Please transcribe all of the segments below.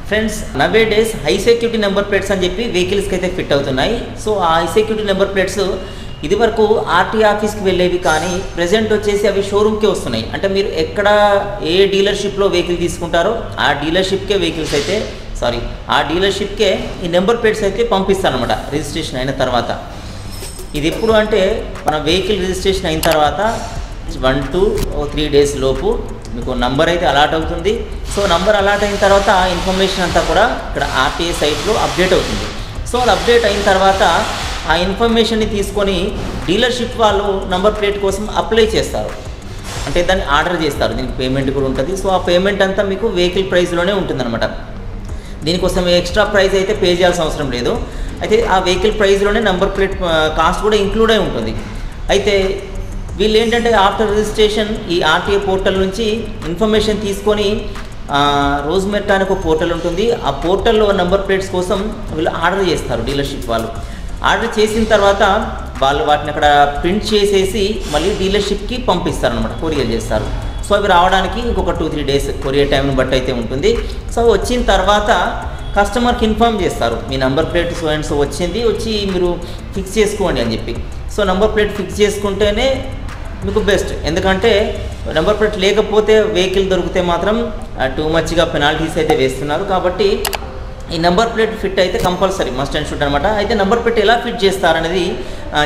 Friends nowadays high security number plates అని చెప్పి వెహికల్స్కి అయితే ఫిట్ అవుతున్నాయి. సో ఆ హై సెక్యూరిటీ నెంబర్ ప్లేట్స్ ఇది వరకు ఆర్టీ ఆఫీస్కి వెళ్ళేవి, కానీ ప్రజెంట్ వచ్చేసి అవి షోరూమ్కే వస్తున్నాయి. అంటే మీరు ఎక్కడ ఏ డీలర్షిప్లో వెహికల్ తీసుకుంటారో ఆ డీలర్షిప్కే వెహికల్స్ అయితే ఆ డీలర్షిప్కే ఈ నెంబర్ ప్లేట్స్ అయితే పంపిస్తారనమాట రిజిస్ట్రేషన్ అయిన తర్వాత. ఇది ఎప్పుడు అంటే మన వెహికల్ రిజిస్ట్రేషన్ అయిన తర్వాత 1 to 3 days లోపు మీకు నంబర్ అయితే అలాట్ అవుతుంది. సో నంబర్ అలాట్ అయిన తర్వాత ఆ ఇన్ఫర్మేషన్ అంతా కూడా ఇక్కడ ఆర్టీఏ సైట్లో అప్డేట్ అవుతుంది. సో అది అప్డేట్ అయిన తర్వాత ఆ ఇన్ఫర్మేషన్ని తీసుకొని డీలర్షిప్ వాళ్ళు నంబర్ ప్లేట్ కోసం అప్లై చేస్తారు, అంటే దాన్ని ఆర్డర్ చేస్తారు. దీనికి పేమెంట్ కూడా ఉంటుంది. సో ఆ పేమెంట్ అంతా మీకు వెహికల్ ప్రైస్లోనే ఉంటుందన్నమాట. దీనికోసం ఎక్స్ట్రా ప్రైస్ అయితే పే చేయాల్సిన అవసరం లేదు. అయితే ఆ వెహికల్ ప్రైస్లోనే నంబర్ ప్లేట్ కాస్ట్ కూడా ఇంక్లూడ్ అయి ఉంటుంది. అయితే వీళ్ళు ఏంటంటే ఆఫ్టర్ రిజిస్ట్రేషన్ ఈ ఆర్టీఏ పోర్టల్ నుంచి ఇన్ఫర్మేషన్ తీసుకొని రోజ్మెట్ అని ఒక పోర్టల్ ఉంటుంది. ఆ పోర్టల్లో నెంబర్ ప్లేట్స్ కోసం వీళ్ళు ఆర్డర్ చేస్తారు. డీలర్షిప్ వాళ్ళు ఆర్డర్ చేసిన తర్వాత వాళ్ళు వాటిని అక్కడ ప్రింట్ చేసేసి మళ్ళీ డీలర్షిప్కి పంపిస్తారు అనమాట, కొరియర్ చేస్తారు. సో అవి రావడానికి ఇంకొక 2-3 days కొరియర్ టైంని బట్టి అయితే ఉంటుంది. సో వచ్చిన తర్వాత కస్టమర్కి ఇన్ఫామ్ చేస్తారు, మీ number plate so and so వచ్చి మీరు ఫిక్స్ చేసుకోండి అని చెప్పి. సో నెంబర్ ప్లేట్ ఫిక్స్ చేసుకుంటేనే మీకు బెస్ట్. ఎందుకంటే నెంబర్ ప్లేట్ లేకపోతే వెహికల్ దొరికితే మాత్రం టూ మచ్గా పెనాల్టీస్ అయితే వేస్తున్నారు. కాబట్టి ఈ నెంబర్ ప్లేట్ ఫిట్ అయితే కంపల్సరీ మస్ట్ అండ్ షుడ్ అనమాట. అయితే నెంబర్ ప్లేట్ ఎలా ఫిట్ చేస్తారనేది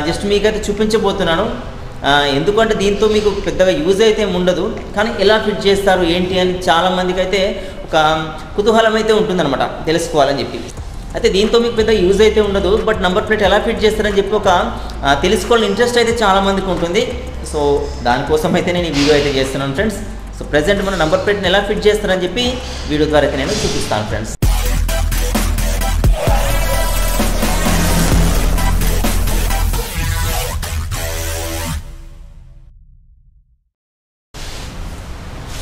జస్ట్ మీకైతే చూపించబోతున్నాను. ఎందుకంటే దీంతో మీకు పెద్దగా యూజ్ అయితే ఉండదు, కానీ ఎలా ఫిట్ చేస్తారు ఏంటి అని చాలామందికి అయితే ఒక కుతూహలం అయితే ఉంటుందన్నమాట, తెలుసుకోవాలని చెప్పి. అయితే దీంతో మీకు పెద్ద యూజ్ అయితే ఉండదు, బట్ నెంబర్ ప్లేట్ ఎలా ఫిట్ చేస్తారని చెప్పి ఒక తెలుసుకోవాలని ఇంట్రెస్ట్ అయితే చాలామందికి ఉంటుంది. సో దానికోసం అయితే నేను ఈ వీడియో అయితే చేస్తున్నాను ఫ్రెండ్స్. సో ప్రజెంట్ మన నెంబర్ ప్లేట్ని ఎలా ఫిట్ చేస్తారని చెప్పి వీడియో ద్వారా అయితే నేను చూపిస్తాను ఫ్రెండ్స్.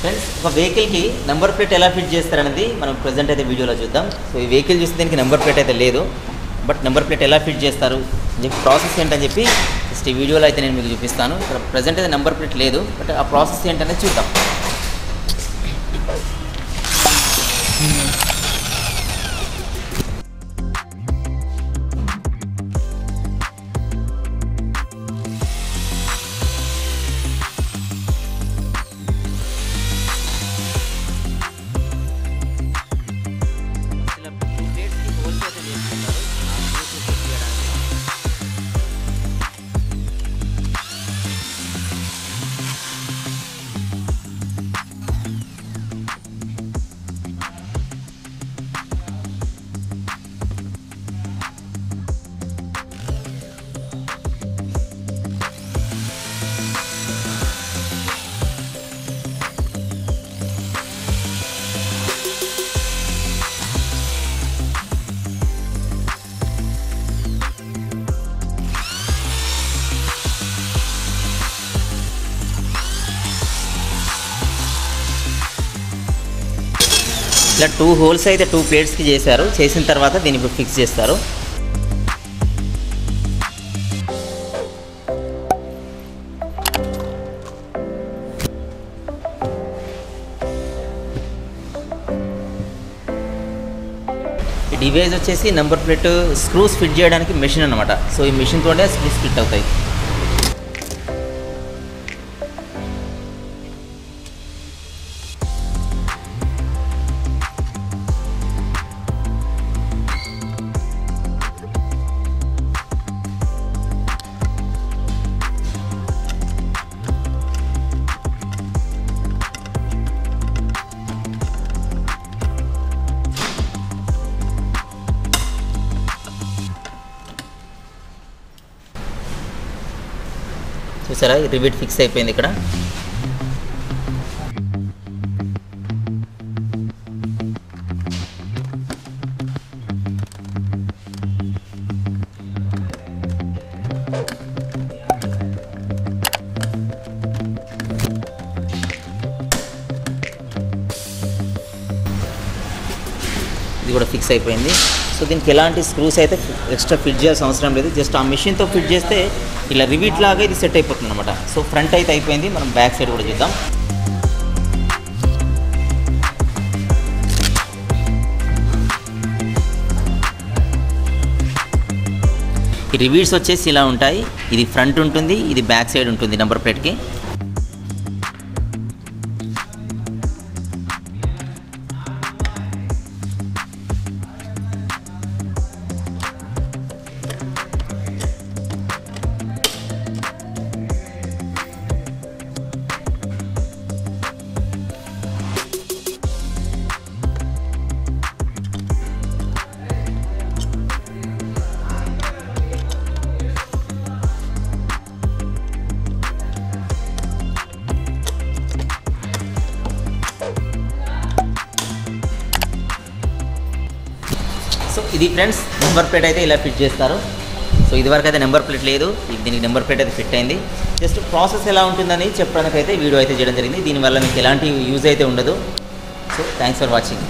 ఫ్రెండ్స్ ఒక వెహికల్కి నెంబర్ ప్లేట్ ఎలా ఫిట్ చేస్తారనేది మనం ప్రజెంట్ అయితే వీడియోలో చూద్దాం. సో ఈ వెహికల్ చూస్తే దీనికి నెంబర్ ప్లేట్ అయితే లేదు, బట్ నెంబర్ ప్లేట్ ఎలా ఫిట్ చేస్తారు చెప్పి ప్రాసెస్ ఏంటని చెప్పి జస్ట్ ఈ వీడియోలో అయితే నేను మీకు చూపిస్తాను. ఇక్కడ ప్రజెంట్ అయితే నెంబర్ ప్లేట్ లేదు, బట్ ఆ ప్రాసెస్ ఏంటనేది చూద్దాం. ఇలా 2 holes అయితే 2 ప్లేట్స్కి చేశారు. చేసిన తర్వాత దీన్ని ఇప్పుడు ఫిక్స్ చేస్తారు. ఈ డివైస్ వచ్చేసి నెంబర్ ప్లేట్ స్క్రూస్ ఫిట్ చేయడానికి మెషిన్ అనమాట. సో ఈ మెషిన్తోనే స్క్రూస్ ఫిట్ అవుతాయి. చూసారా, రివిట్ ఫిక్స్ అయిపోయింది ఇక్కడ. ఇది కూడా ఫిక్స్ అయిపోయింది. సో దీనికి ఎలాంటి స్క్రూస్ అయితే ఎక్స్ట్రా ఫిట్ చేయాల్సిన అవసరం లేదు. జస్ట్ ఆ మెషిన్తో ఫిట్ చేస్తే ఇలా రివిట్ లాగా ఇది సెట్ అయిపోతుంది అనమాట. సో ఫ్రంట్ అయితే అయిపోయింది. మనం బ్యాక్ సైడ్ కూడా చూద్దాం. రివీడ్స్ వచ్చేసి ఇలా ఉంటాయి. ఇది ఫ్రంట్ ఉంటుంది, ఇది బ్యాక్ సైడ్ ఉంటుంది నెంబర్ ప్లేట్కి. సో ఇది ఫ్రెండ్స్ నెంబర్ ప్లేట్ అయితే ఇలా ఫిట్ చేస్తారు. సో ఇదివరకు అయితే నెంబర్ ప్లేట్ లేదు, దీనికి నెంబర్ ప్లేట్ అయితే ఫిట్ అయింది. జస్ట్ ప్రాసెస్ ఎలా ఉంటుందని చెప్పడానికి అయితే వీడియో అయితే చేయడం జరిగింది. దీనివల్ల మీకు ఎలాంటి యూజ్ అయితే ఉండదు. So thanks for watching.